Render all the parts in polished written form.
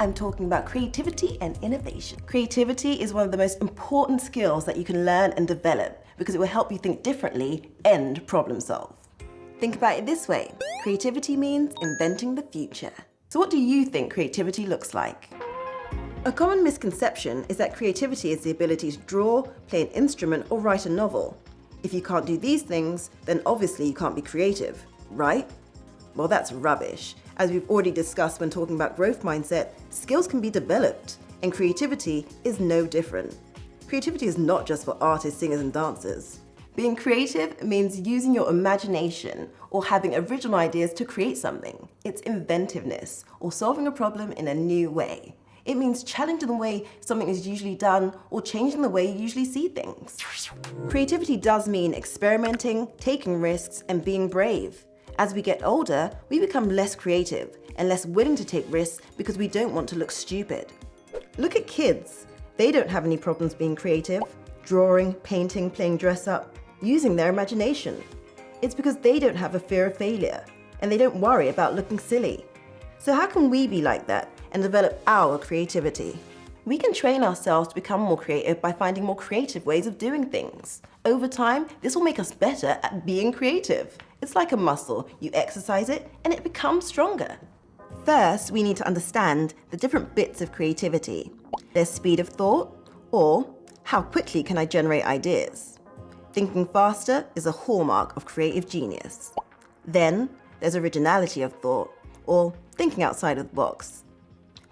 I'm talking about creativity and innovation. Creativity is one of the most important skills that you can learn and develop because it will help you think differently and problem solve. Think about it this way. Creativity means inventing the future. So what do you think creativity looks like? A common misconception is that creativity is the ability to draw, play an instrument, or write a novel. If you can't do these things, then obviously you can't be creative, right? Well, that's rubbish. As we've already discussed when talking about growth mindset, skills can be developed, and creativity is no different. Creativity is not just for artists, singers, and dancers. Being creative means using your imagination or having original ideas to create something. It's inventiveness or solving a problem in a new way. It means challenging the way something is usually done or changing the way you usually see things. Creativity does mean experimenting, taking risks, and being brave. As we get older, we become less creative and less willing to take risks because we don't want to look stupid. Look at kids. They don't have any problems being creative, drawing, painting, playing dress up, using their imagination. It's because they don't have a fear of failure and they don't worry about looking silly. So how can we be like that and develop our creativity? We can train ourselves to become more creative by finding more creative ways of doing things. Over time, this will make us better at being creative. It's like a muscle. You exercise it and it becomes stronger. First, we need to understand the different bits of creativity. There's speed of thought, or how quickly can I generate ideas? Thinking faster is a hallmark of creative genius. Then, there's originality of thought, or thinking outside of the box.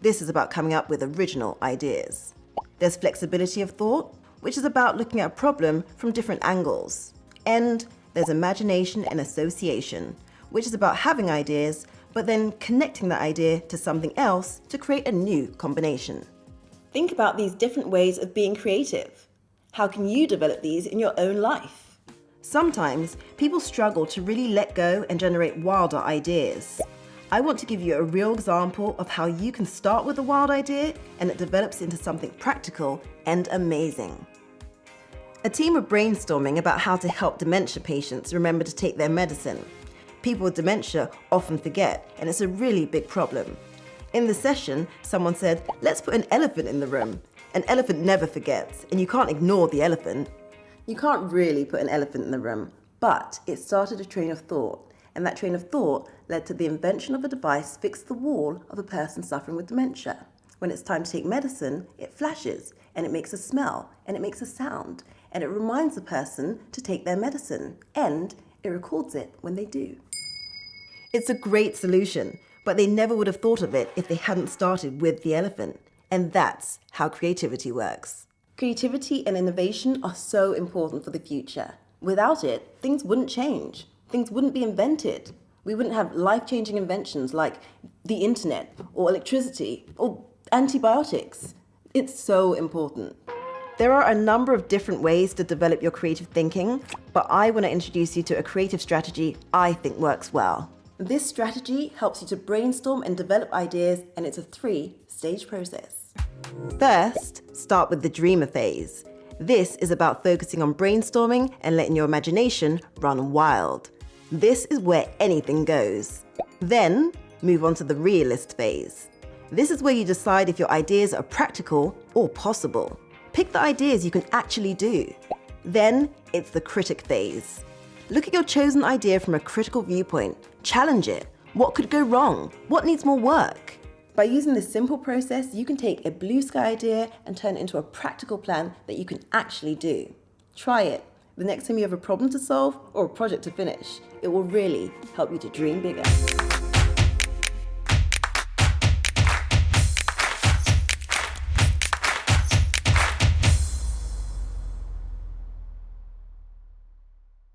This is about coming up with original ideas. There's flexibility of thought, which is about looking at a problem from different angles. And there's imagination and association, which is about having ideas, but then connecting that idea to something else to create a new combination. Think about these different ways of being creative. How can you develop these in your own life? Sometimes people struggle to really let go and generate wilder ideas. I want to give you a real example of how you can start with a wild idea and it develops into something practical and amazing. A team were brainstorming about how to help dementia patients remember to take their medicine. People with dementia often forget, and it's a really big problem. In the session, someone said, let's put an elephant in the room. An elephant never forgets, and you can't ignore the elephant. You can't really put an elephant in the room, but it started a train of thought. And that train of thought led to the invention of a device fixed to the wall of a person suffering with dementia. When it's time to take medicine, it flashes, and it makes a smell, and it makes a sound, and it reminds the person to take their medicine, and it records it when they do. It's a great solution, but they never would have thought of it if they hadn't started with the elephant. And that's how creativity works. Creativity and innovation are so important for the future. Without it, things wouldn't change. Things wouldn't be invented. We wouldn't have life-changing inventions like the internet or electricity or antibiotics. It's so important. There are a number of different ways to develop your creative thinking, but I want to introduce you to a creative strategy I think works well. This strategy helps you to brainstorm and develop ideas, and it's a 3-stage process. First, start with the dreamer phase. This is about focusing on brainstorming and letting your imagination run wild. This is where anything goes. Then, move on to the realist phase. This is where you decide if your ideas are practical or possible. Pick the ideas you can actually do. Then, it's the critic phase. Look at your chosen idea from a critical viewpoint. Challenge it. What could go wrong? What needs more work? By using this simple process, you can take a blue sky idea and turn it into a practical plan that you can actually do. Try it. The next time you have a problem to solve or a project to finish, it will really help you to dream bigger.